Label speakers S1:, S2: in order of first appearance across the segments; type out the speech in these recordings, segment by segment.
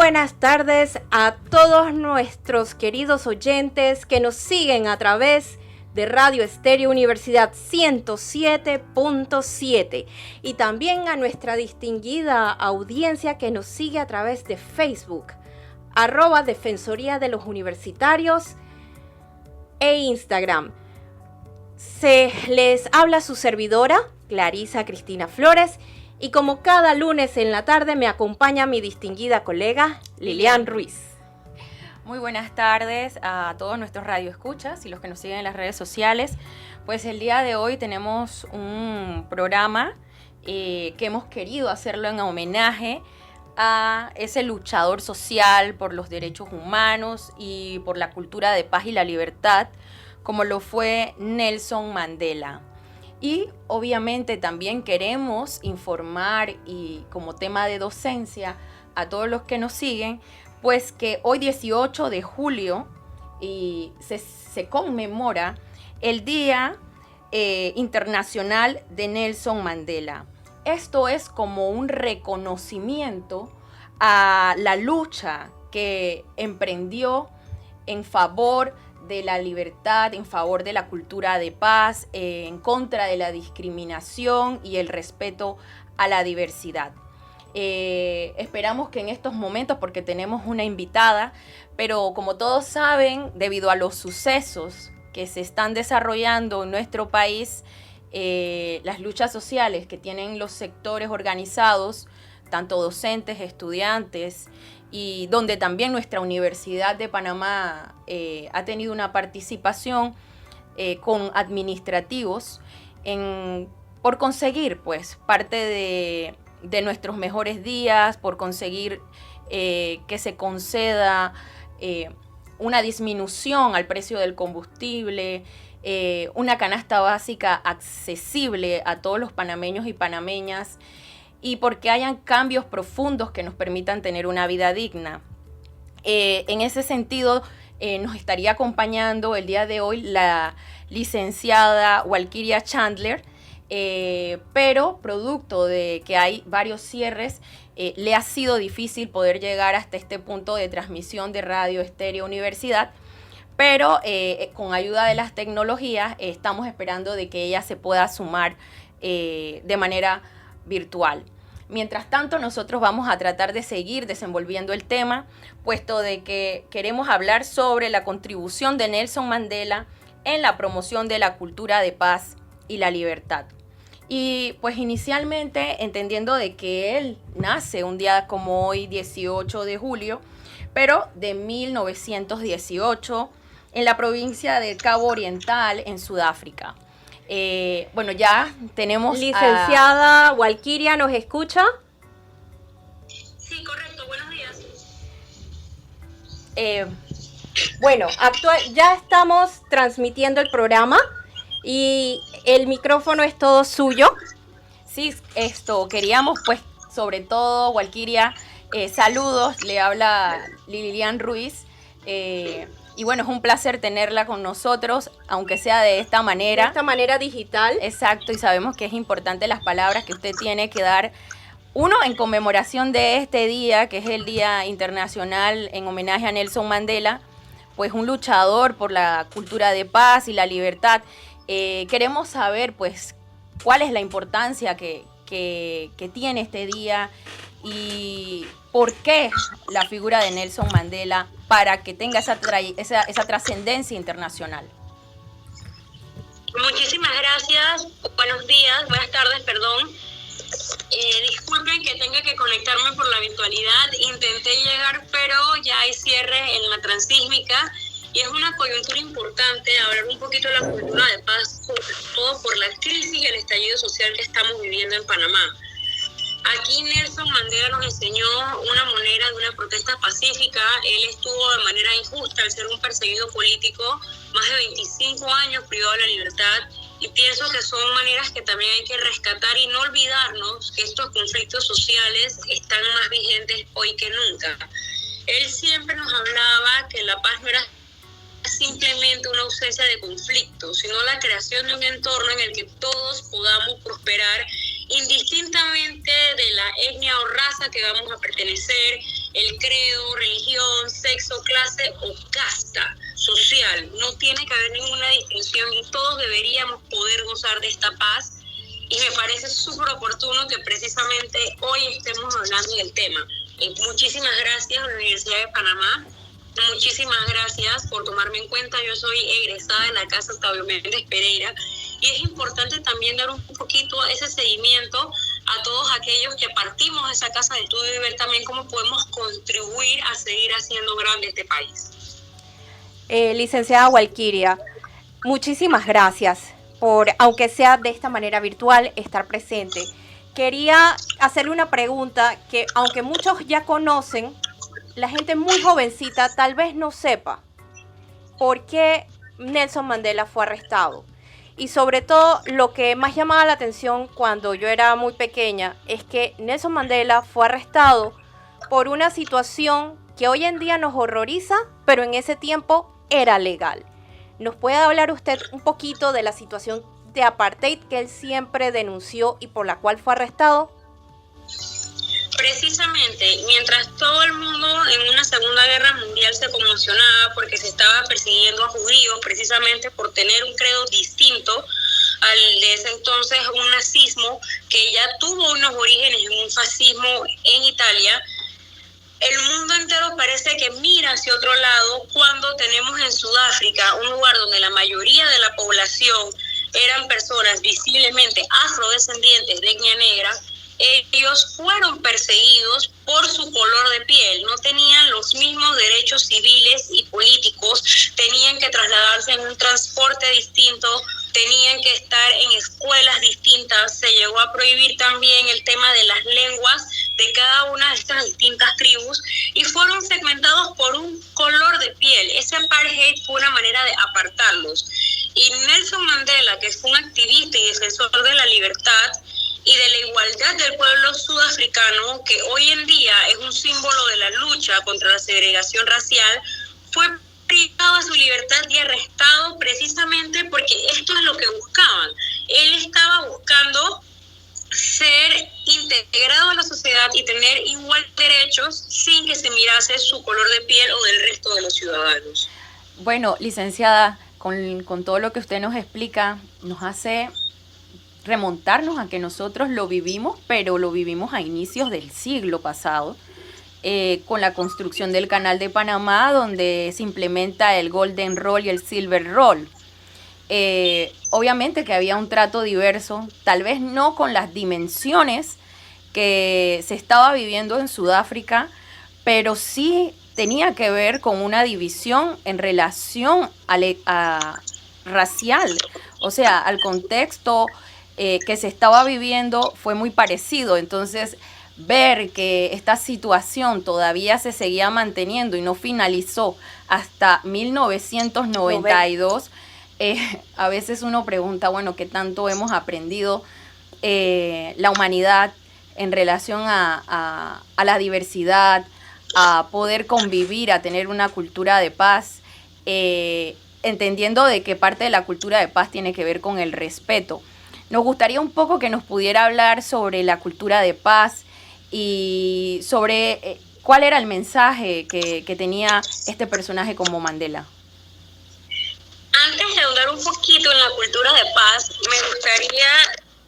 S1: buenas tardes a todos nuestros queridos oyentes que nos siguen a través de Radio Estéreo Universidad 107.7 y también a nuestra distinguida audiencia que nos sigue a través de Facebook, @Defensoría de los Universitarios e Instagram. Se les habla su servidora, Clarisa Cristina Flores, y como cada lunes en la tarde me acompaña mi distinguida colega Lilian Ruiz.
S2: Muy buenas tardes a todos nuestros radioescuchas y los que nos siguen en las redes sociales. Pues el día de hoy tenemos un programa que hemos querido hacerlo en homenaje a ese luchador social por los derechos humanos y por la cultura de paz y la libertad, como lo fue Nelson Mandela. Y obviamente también queremos informar y como tema de docencia a todos los que nos siguen, pues que hoy 18 de julio se conmemora el Día Internacional de Nelson Mandela. Esto es como un reconocimiento a la lucha que emprendió en favor de la libertad, en favor de la cultura de paz, en contra de la discriminación y el respeto a la diversidad. Esperamos que en estos momentos, porque tenemos una invitada, pero como todos saben, debido a los sucesos que se están desarrollando en nuestro país, las luchas sociales que tienen los sectores organizados, tanto docentes, estudiantes, y donde también nuestra Universidad de Panamá ha tenido una participación con administrativos por conseguir pues parte de nuestros mejores días, por conseguir que se conceda una disminución al precio del combustible, una canasta básica accesible a todos los panameños y panameñas, y porque hayan cambios profundos que nos permitan tener una vida digna. En ese sentido, nos estaría acompañando el día de hoy la licenciada Walkiria Chandler, pero producto de que hay varios cierres, le ha sido difícil poder llegar hasta este punto de transmisión de Radio Estéreo Universidad, pero con ayuda de las tecnologías estamos esperando de que ella se pueda sumar de manera virtual. Mientras tanto, nosotros vamos a tratar de seguir desenvolviendo el tema, puesto de que queremos hablar sobre la contribución de Nelson Mandela en la promoción de la cultura de paz y la libertad. Y pues inicialmente entendiendo de que él nace un día como hoy, 18 de julio, pero de 1918, en la provincia de Cabo Oriental, en Sudáfrica. Bueno, ya tenemos
S1: licenciada Walkiria, ¿nos escucha?
S3: Sí, correcto, buenos días.
S1: Bueno, ya estamos transmitiendo el programa y el micrófono es todo suyo.
S2: Sí, queríamos pues sobre todo, Walkiria, saludos, le habla Lilian Ruiz, y bueno, es un placer tenerla con nosotros, aunque sea de esta manera.
S1: De esta manera digital.
S2: Exacto, y sabemos que es importante las palabras que usted tiene que dar. Uno, en conmemoración de este día, que es el Día Internacional en homenaje a Nelson Mandela, pues un luchador por la cultura de paz y la libertad. Queremos saber, pues, cuál es la importancia que tiene este día y por qué la figura de Nelson Mandela para que tenga esa trascendencia internacional.
S3: Muchísimas gracias, buenos días, buenas tardes, perdón. Disculpen que tenga que conectarme por la virtualidad, intenté llegar, pero ya hay cierre en la transísmica y es una coyuntura importante hablar un poquito de la cultura de paz, sobre todo por la crisis y el estallido social que estamos viviendo en Panamá. Aquí Nelson Mandela nos enseñó una manera de una protesta pacífica. Él estuvo de manera injusta al ser un perseguido político, más de 25 años privado de la libertad, y pienso que son maneras que también hay que rescatar y no olvidarnos que estos conflictos sociales están más vigentes hoy que nunca. Él siempre nos hablaba que la paz no era simplemente una ausencia de conflicto, sino la creación de un entorno en el que todos podamos prosperar indistintamente de la etnia o raza que vamos a pertenecer, el credo, religión, sexo, clase o casta social. No tiene que haber ninguna distinción y todos deberíamos poder gozar de esta paz. Y me parece súper oportuno que precisamente hoy estemos hablando del tema. Muchísimas gracias a la Universidad de Panamá. Muchísimas gracias por tomarme en cuenta. Yo soy egresada de la Casa Octavio Méndez Pereira y es importante también dar un poquito ese seguimiento a todos aquellos que partimos de esa casa de estudio y ver también cómo podemos contribuir a seguir haciendo grande este país.
S1: Licenciada Walkiria, muchísimas gracias por, aunque sea de esta manera virtual, estar presente. Quería hacerle una pregunta que, aunque muchos ya conocen, la gente muy jovencita tal vez no sepa por qué Nelson Mandela fue arrestado. Y sobre todo, lo que más llamaba la atención cuando yo era muy pequeña es que Nelson Mandela fue arrestado por una situación que hoy en día nos horroriza, pero en ese tiempo era legal. ¿Nos puede hablar usted un poquito de la situación de apartheid que él siempre denunció y por la cual fue arrestado?
S3: Precisamente, mientras todo el mundo en una Segunda Guerra Mundial se conmocionaba porque se estaba persiguiendo a judíos precisamente por tener un credo distinto al de ese entonces, un nazismo que ya tuvo unos orígenes en un fascismo en Italia, el mundo entero parece que mira hacia otro lado cuando tenemos en Sudáfrica un lugar donde la mayoría de la población eran personas visiblemente afrodescendientes de etnia negra. Ellos fueron perseguidos por su color de piel, no tenían los mismos derechos civiles y políticos, tenían que trasladarse en un transporte distinto, tenían que estar en escuelas distintas, se llegó a prohibir también el tema de las lenguas de cada una de estas distintas tribus y fueron segmentados por un color de piel. Ese apartheid fue una manera de apartarlos. Y Nelson Mandela, que fue un activista y defensor de la libertad y de la igualdad del pueblo sudafricano, que hoy en día es un símbolo de la lucha contra la segregación racial, fue privado de su libertad y arrestado precisamente porque esto es lo que buscaban. Él estaba buscando ser integrado a la sociedad y tener igual derechos sin que se mirase su color de piel o del resto de los ciudadanos.
S2: Bueno, licenciada, con todo lo que usted nos explica, nos hace remontarnos a que nosotros lo vivimos, pero lo vivimos a inicios del siglo pasado, con la construcción del Canal de Panamá, donde se implementa el Golden Rule y el Silver Rule. Obviamente que había un trato diverso, tal vez no con las dimensiones que se estaba viviendo en Sudáfrica, pero sí tenía que ver con una división en relación a racial, o sea, al contexto que se estaba viviendo fue muy parecido. Entonces, ver que esta situación todavía se seguía manteniendo y no finalizó hasta 1992, a veces uno pregunta, bueno, ¿qué tanto hemos aprendido la humanidad en relación a la diversidad, a poder convivir, a tener una cultura de paz, entendiendo de que parte de la cultura de paz tiene que ver con el respeto? Nos gustaría un poco que nos pudiera hablar sobre la cultura de paz y sobre cuál era el mensaje que tenía este personaje como Mandela.
S3: Antes de ahondar un poquito en la cultura de paz, me gustaría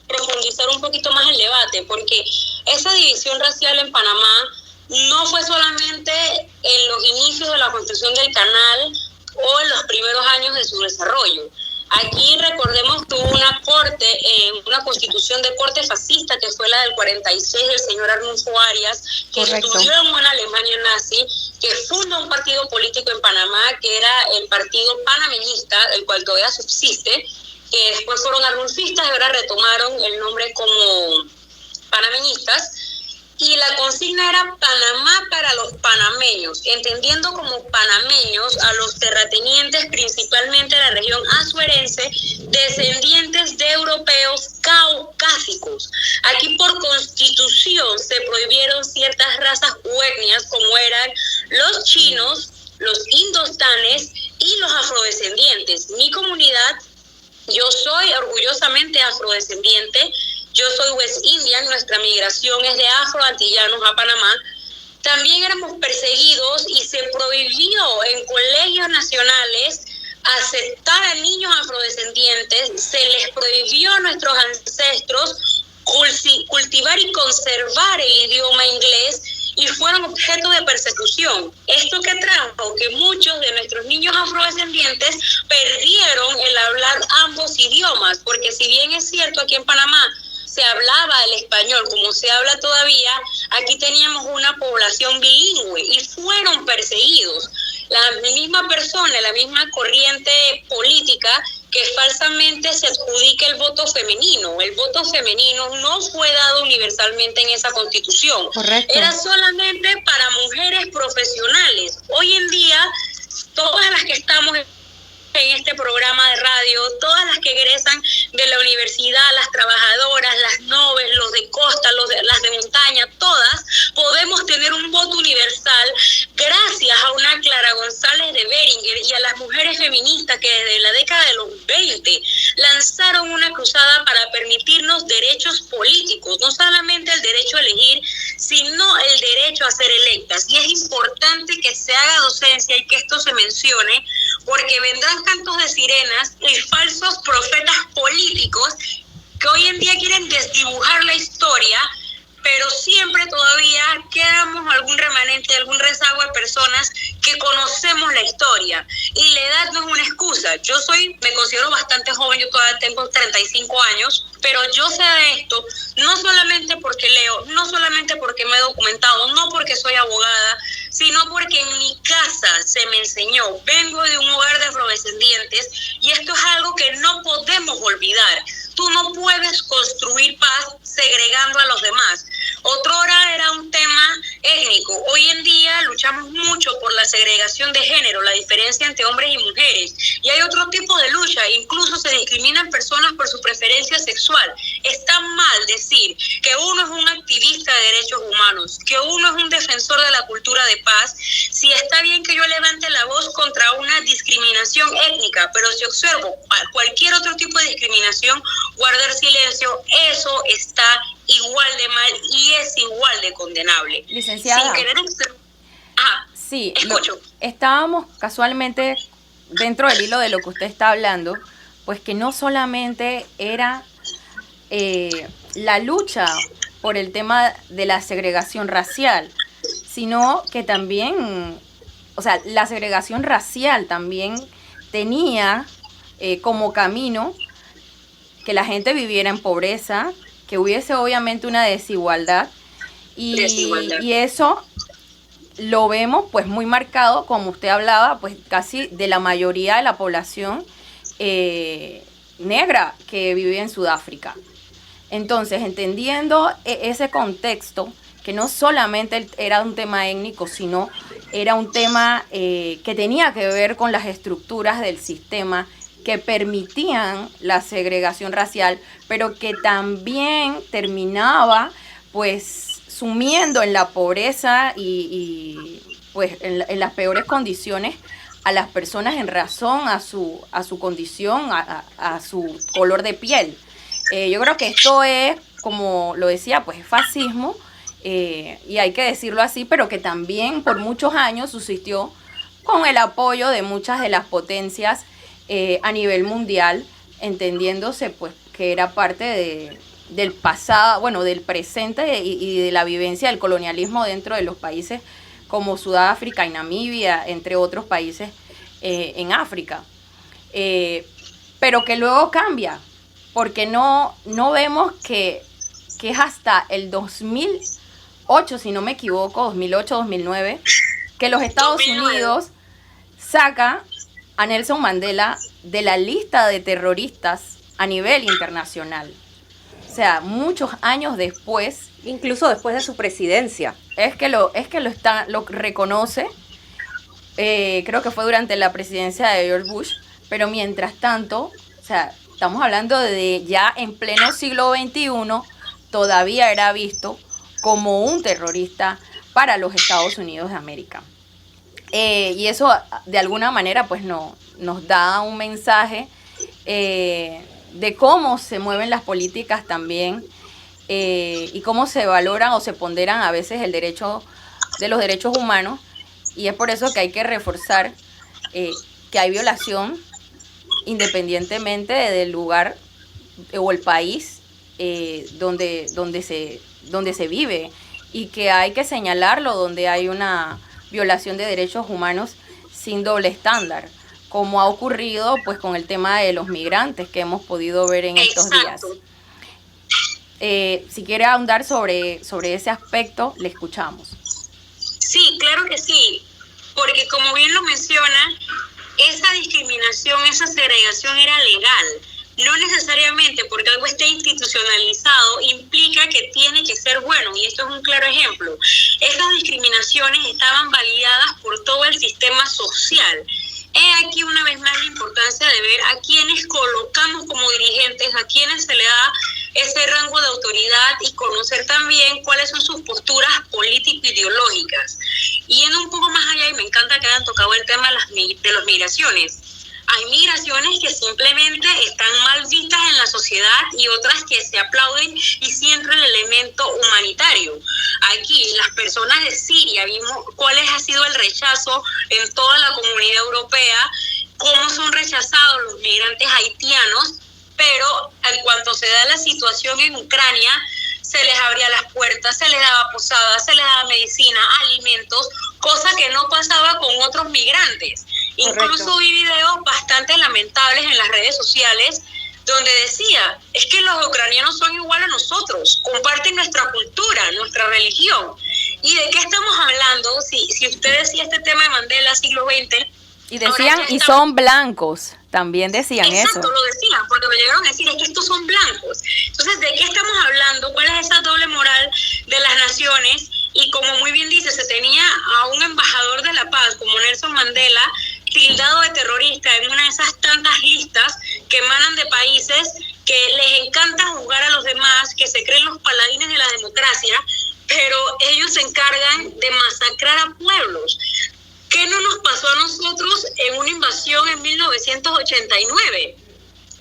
S3: profundizar un poquito más el debate, porque esa división racial en Panamá no fue solamente en los inicios de la construcción del canal o en los primeros años de su desarrollo. Aquí, recordemos, tuvo una corte, una constitución de corte fascista, que fue la del 46 del señor Arnulfo Arias, que
S2: Correcto.
S3: estudió en una Alemania nazi, que funda un partido político en Panamá, que era el Partido Panameñista, el cual todavía subsiste, que después fueron arnulfistas y ahora retomaron el nombre como panameñistas. Y la consigna era Panamá para los panameños, entendiendo como panameños a los terratenientes, principalmente de la región azuerense, descendientes de europeos caucásicos. Aquí por constitución se prohibieron ciertas razas u etnias como eran los chinos, los indostanes y los afrodescendientes. Mi comunidad, yo soy orgullosamente afrodescendiente. Yo soy West Indian, nuestra migración es de afroantillanos a Panamá, también éramos perseguidos y se prohibió en colegios nacionales aceptar a niños afrodescendientes, se les prohibió a nuestros ancestros cultivar y conservar el idioma inglés y fueron objeto de persecución. Esto que trajo que muchos de nuestros niños afrodescendientes perdieron el hablar ambos idiomas, porque si bien es cierto aquí en Panamá se hablaba el español como se habla todavía, aquí teníamos una población bilingüe y fueron perseguidos. La misma persona, la misma corriente política que falsamente se adjudica el voto femenino. El voto femenino no fue dado universalmente en esa constitución.
S1: Correcto.
S3: Era solamente para mujeres profesionales. Hoy en día, todas las que estamos en este programa de radio, todas las que egresan de la universidad, las trabajadoras, las noves, los de costa, las de montaña, todas podemos tener un voto universal gracias a una Clara González de Beringer y a las mujeres feministas que desde la década de los 20 lanzaron una cruzada para permitirnos derechos políticos, no solamente el derecho a elegir, sino el derecho a ser electas. Y es importante que se haga docencia y que esto se mencione, porque vendrán cantos de sirenas y falsos profetas políticos que hoy en día quieren desdibujar la historia, pero siempre todavía quedamos algún remanente, algún rezago de personas que conocemos la historia. Y la edad no es una excusa. Yo me considero bastante joven, yo todavía tengo 35 años, pero yo sé de esto no solamente porque leo, no solamente porque me he documentado, no porque soy abogada, sino porque en mi casa se me enseñó. Vengo de un hogar de afrodescendientes y esto es algo que no podemos olvidar. Tú no puedes construir paz segregando a los demás. Otrora era un tema étnico. Hoy en día luchamos mucho por la segregación de género, la diferencia entre hombres y mujeres. Y hay otro tipo de lucha. Incluso se discriminan personas por su preferencia sexual. Está mal decir que uno es un activista de derechos humanos, que uno es un defensor de la cultura de paz. Sí, está bien que yo levante la voz contra una discriminación étnica, pero si observo cualquier otro tipo de discriminación, guardar silencio, eso está igual de mal y es igual de condenable.
S2: Licenciada.
S3: Sin querer...
S2: Sí,
S3: escucho.
S2: Estábamos casualmente dentro del hilo de lo que usted está hablando, pues que no solamente era la lucha por el tema de la segregación racial, sino que también, o sea, la segregación racial también tenía como camino que la gente viviera en pobreza, que hubiese obviamente una desigualdad y eso lo vemos pues muy marcado, como usted hablaba, pues casi de la mayoría de la población negra que vive en Sudáfrica. Entonces, entendiendo ese contexto, que no solamente era un tema étnico, sino era un tema que tenía que ver con las estructuras del sistema que permitían la segregación racial, pero que también terminaba pues sumiendo en la pobreza y pues en las peores condiciones a las personas en razón a su condición, a su color de piel. Yo creo que esto es, como lo decía, pues es fascismo, y hay que decirlo así, pero que también por muchos años subsistió con el apoyo de muchas de las potencias a nivel mundial, entendiéndose pues que era parte del pasado, bueno, del presente y de la vivencia del colonialismo dentro de los países como Sudáfrica y Namibia, entre otros países en África. Pero que luego cambia, porque no vemos que es hasta el 2008, si no me equivoco, 2008-2009, que los Estados Unidos saca a Nelson Mandela de la lista de terroristas a nivel internacional. O sea, muchos años después,
S1: incluso después de su presidencia,
S2: es que lo reconoce. Creo que fue durante la presidencia de George Bush, pero mientras tanto, o sea, estamos hablando de ya en pleno siglo XXI, todavía era visto como un terrorista para los Estados Unidos de América. Y eso de alguna manera pues nos da un mensaje de cómo se mueven las políticas también, y cómo se valoran o se ponderan a veces el derecho de los derechos humanos, y es por eso que hay que reforzar que hay violación independientemente del lugar o el país donde se vive, y que hay que señalarlo donde hay una violación de derechos humanos sin doble estándar, como ha ocurrido pues con el tema de los migrantes que hemos podido ver en estos días. Si quiere ahondar sobre ese aspecto, le escuchamos.
S3: Sí, claro que sí, porque como bien lo menciona, esa discriminación, esa segregación era legal. No necesariamente porque algo esté institucionalizado implica que tiene que ser bueno, y esto es un claro ejemplo. Esas discriminaciones estaban validadas por todo el sistema social. He aquí una vez más la importancia de ver a quienes colocamos como dirigentes, a quienes se le da ese rango de autoridad, y conocer también cuáles son sus posturas político-ideológicas. Yendo un poco más allá, y me encanta que hayan tocado el tema de las migraciones. Hay migraciones que simplemente están mal vistas en la sociedad y otras que se aplauden y siempre el elemento humanitario. Aquí, las personas de Siria, vimos cuál ha sido el rechazo en toda la comunidad europea, cómo son rechazados los migrantes haitianos, pero en cuanto se da la situación en Ucrania, se les abría las puertas, se les daba posadas, se les daba medicina, alimentos, cosa que no pasaba con otros migrantes. Correcto. Incluso vi videos bastante lamentables en las redes sociales donde decía, es que los ucranianos son igual a nosotros, comparten nuestra cultura, nuestra religión. ¿Y de qué estamos hablando? Si usted decía este tema de Mandela, siglo XX...
S2: Y decían, y son blancos, también decían eso.
S3: Exacto, lo decían, porque me llegaron a decir, es que estos son blancos. Entonces, ¿de qué estamos hablando? ¿Cuál es esa doble moral de las naciones? Y como muy bien dice, se tenía a un embajador de la paz como Nelson Mandela tildado de terrorista en una de esas tantas listas que emanan de países que les encanta juzgar a los demás, que se creen los paladines de la democracia, pero ellos se encargan de masacrar a pueblos. ¿Qué no nos pasó a nosotros en una invasión en 1989?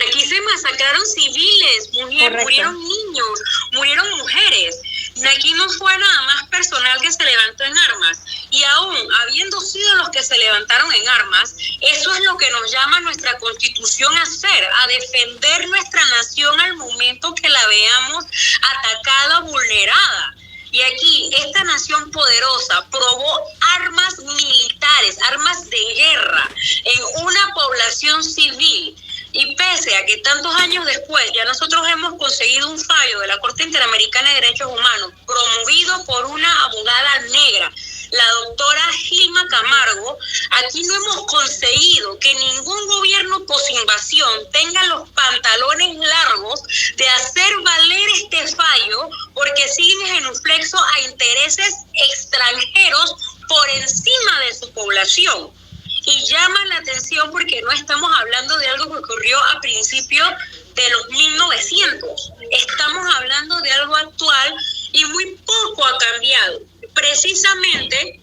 S3: Aquí se masacraron civiles, murieron niños, murieron mujeres. Aquí no fue nada más personal que se levantó en armas. Y aún habiendo sido los que se levantaron en armas, eso es lo que nos llama nuestra Constitución a hacer, a defender nuestra nación al momento que la veamos atacada, vulnerada. Y aquí, esta nación poderosa probó armas militares, armas de guerra en una población civil. Y pese a que tantos años después ya nosotros hemos conseguido un fallo de la Corte Interamericana de Derechos Humanos, promovido por una abogada negra, la doctora Gilma Camargo, aquí no hemos conseguido que ningún gobierno posinvasión tenga los pantalones largos de hacer valer este fallo, porque siguen genuflexo a intereses extranjeros por encima de su población. Y llama la atención porque no estamos hablando de algo que ocurrió a principios de los 1900. Estamos hablando de algo actual y muy poco ha cambiado. Precisamente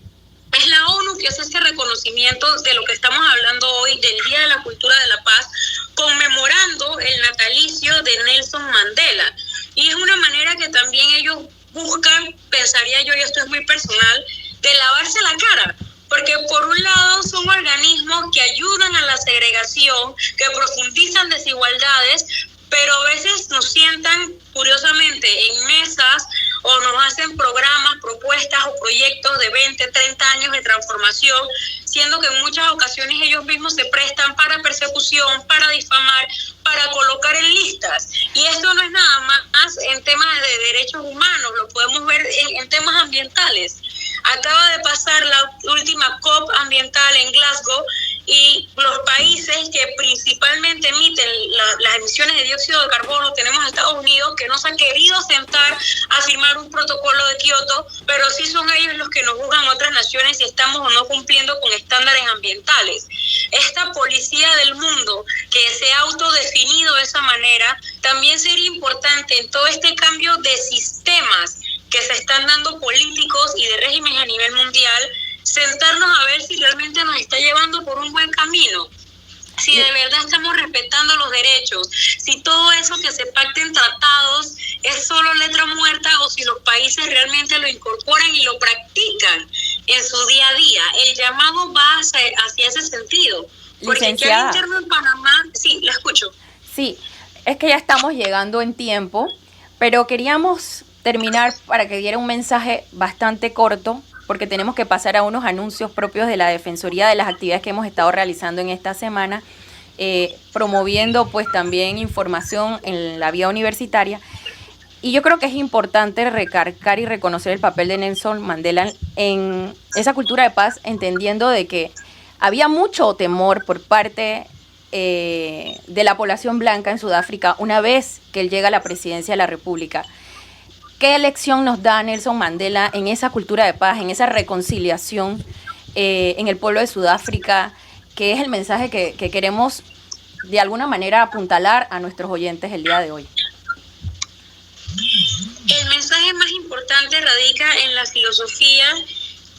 S3: es la ONU que hace ese reconocimiento de lo que estamos hablando hoy, del Día de la Cultura de la Paz, conmemorando el natalicio de Nelson Mandela. Y es una manera que también ellos buscan, pensaría yo, y esto es muy personal, de lavarse la cara. Porque por un lado son organismos que ayudan a la segregación, que profundizan desigualdades, pero a veces nos sientan curiosamente en mesas o nos hacen programas, propuestas o proyectos de 20, 30 años de transformación, siendo que en muchas ocasiones ellos mismos se prestan para persecución, para difamar, para colocar en listas. Y esto no es nada más en temas de derechos humanos, lo podemos ver en temas ambientales. Acaba de pasar la última COP ambiental en Glasgow y los países que principalmente emiten las emisiones de dióxido de carbono, tenemos a Estados Unidos, que no se ha querido sentar a firmar un protocolo de Kioto, pero sí son ellos los que nos juzgan otras naciones si estamos o no cumpliendo con estándares ambientales. Esta policía del mundo que se ha autodefinido de esa manera, también sería importante en todo este cambio de sistemas que se están dando políticos y de regímenes a nivel mundial, sentarnos a ver si realmente nos está llevando por un buen camino, si de verdad estamos respetando los derechos, si todo eso que se pacta en tratados es solo letra muerta o si los países realmente lo incorporan y lo practican. en su día a día. El llamado va hacia ese sentido. Porque
S2: Licenciada.
S3: ya el interno en Panamá, sí, la escucho.
S2: Sí, es que ya estamos llegando en tiempo, pero queríamos terminar para que diera un mensaje bastante corto, porque tenemos que pasar a unos anuncios propios de la Defensoría de las actividades que hemos estado realizando en esta semana, promoviendo pues también información en la vía universitaria. Y yo creo que es importante recargar y reconocer el papel de Nelson Mandela en esa cultura de paz, entendiendo de que había mucho temor por parte de la población blanca en Sudáfrica una vez que él llega a la presidencia de la República. ¿Qué lección nos da Nelson Mandela en esa cultura de paz, en esa reconciliación en el pueblo de Sudáfrica, que es el mensaje que queremos de alguna manera apuntalar a nuestros oyentes el día de hoy?
S3: El mensaje más importante radica en la filosofía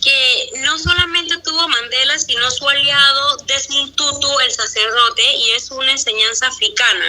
S3: que no solamente tuvo Mandela, sino su aliado Desmond Tutu, el sacerdote, y es una enseñanza africana,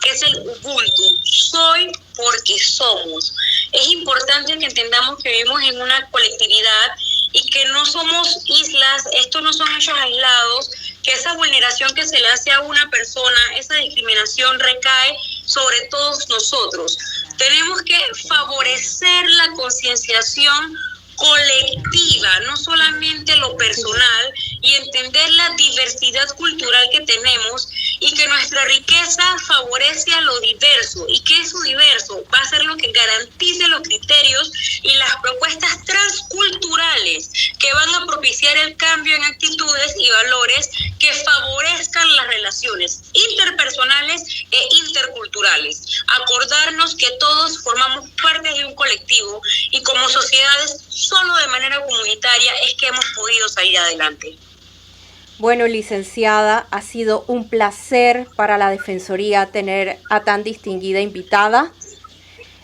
S3: que es el Ubuntu, soy porque somos. Es importante que entendamos que vivimos en una colectividad y que no somos islas, estos no son hechos aislados, que esa vulneración que se le hace a una persona, esa discriminación recae sobre todos nosotros. Tenemos que favorecer la concienciación colectiva, no solamente lo personal, y entender la diversidad cultural que tenemos y que nuestra riqueza favorece a lo diverso y que eso diverso va a ser lo que garantice los criterios y las propuestas transculturales que van a propiciar el cambio en actitudes y valores que favorezcan las relaciones interpersonales e interculturales. Acordarnos que todos formamos parte de un colectivo y como sociedades solo de manera comunitaria es que hemos podido salir adelante.
S1: Bueno, licenciada, ha sido un placer para la Defensoría tener a tan distinguida invitada.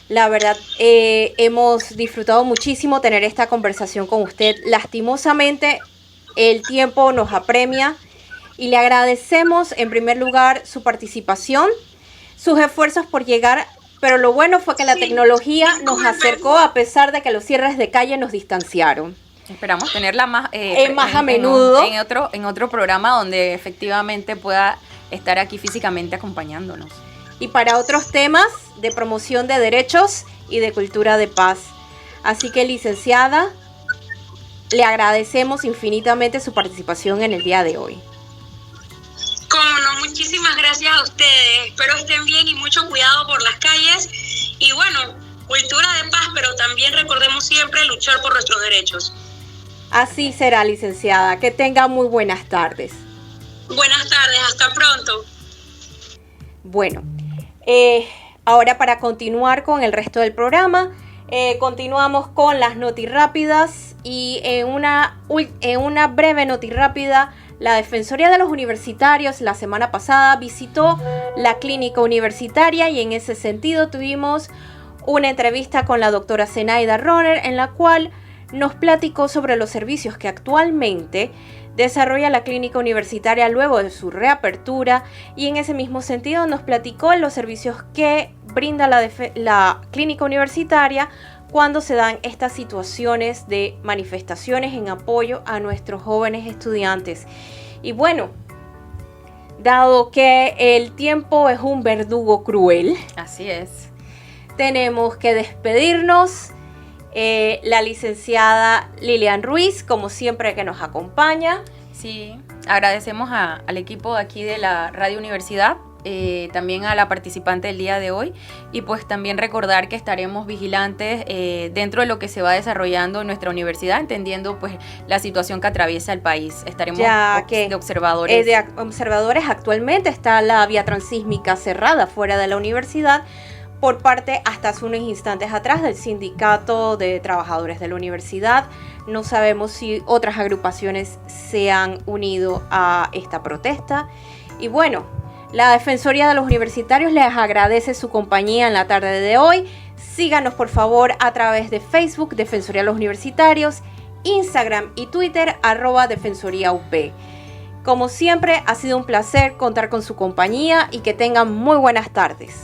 S1: La verdad, hemos disfrutado muchísimo tener esta conversación con usted. Lastimosamente, el tiempo nos apremia y le agradecemos en primer lugar su participación, sus esfuerzos por llegar, pero lo bueno fue que la tecnología nos acercó a pesar de que los cierres de calle nos distanciaron.
S2: Esperamos tenerla más,
S1: más a menudo.
S2: En otro programa donde efectivamente pueda estar aquí físicamente acompañándonos.
S1: Y para otros temas de promoción de derechos y de cultura de paz. Así que, licenciada, le agradecemos infinitamente su participación en el día de hoy.
S3: Cómo no, muchísimas gracias a ustedes. Espero estén bien y mucho cuidado por las calles. Y bueno, cultura de paz, pero también recordemos siempre luchar por nuestros derechos.
S1: Así será, licenciada. Que tenga muy buenas tardes.
S3: Buenas tardes, hasta pronto.
S1: Bueno, ahora para continuar con el resto del programa, continuamos con las notirrápidas y en una breve notirrápida, la Defensoría de los Universitarios la semana pasada visitó la clínica universitaria y en ese sentido tuvimos una entrevista con la doctora Zenaida Roner en la cual nos platicó sobre los servicios que actualmente desarrolla la clínica universitaria luego de su reapertura y en ese mismo sentido nos platicó los servicios que brinda la clínica universitaria cuando se dan estas situaciones de manifestaciones en apoyo a nuestros jóvenes estudiantes. Y bueno, dado que el tiempo es un verdugo cruel,
S2: así es,
S1: tenemos que despedirnos. La licenciada Lilian Ruiz, como siempre, que nos acompaña.
S2: Sí, agradecemos al equipo de aquí de la Radio Universidad, también a la participante del día de hoy y pues también recordar que estaremos vigilantes dentro de lo que se va desarrollando en nuestra universidad, entendiendo pues la situación que atraviesa el país. Estaremos de observadores.
S1: Actualmente está la vía transísmica cerrada fuera de la universidad por parte, hasta hace unos instantes atrás, del Sindicato de Trabajadores de la Universidad. No sabemos si otras agrupaciones se han unido a esta protesta. Y bueno, la Defensoría de los Universitarios les agradece su compañía en la tarde de hoy. Síganos por favor a través de Facebook, Defensoría de los Universitarios, Instagram y Twitter, @DefensoríaUP. Como siempre, ha sido un placer contar con su compañía y que tengan muy buenas tardes.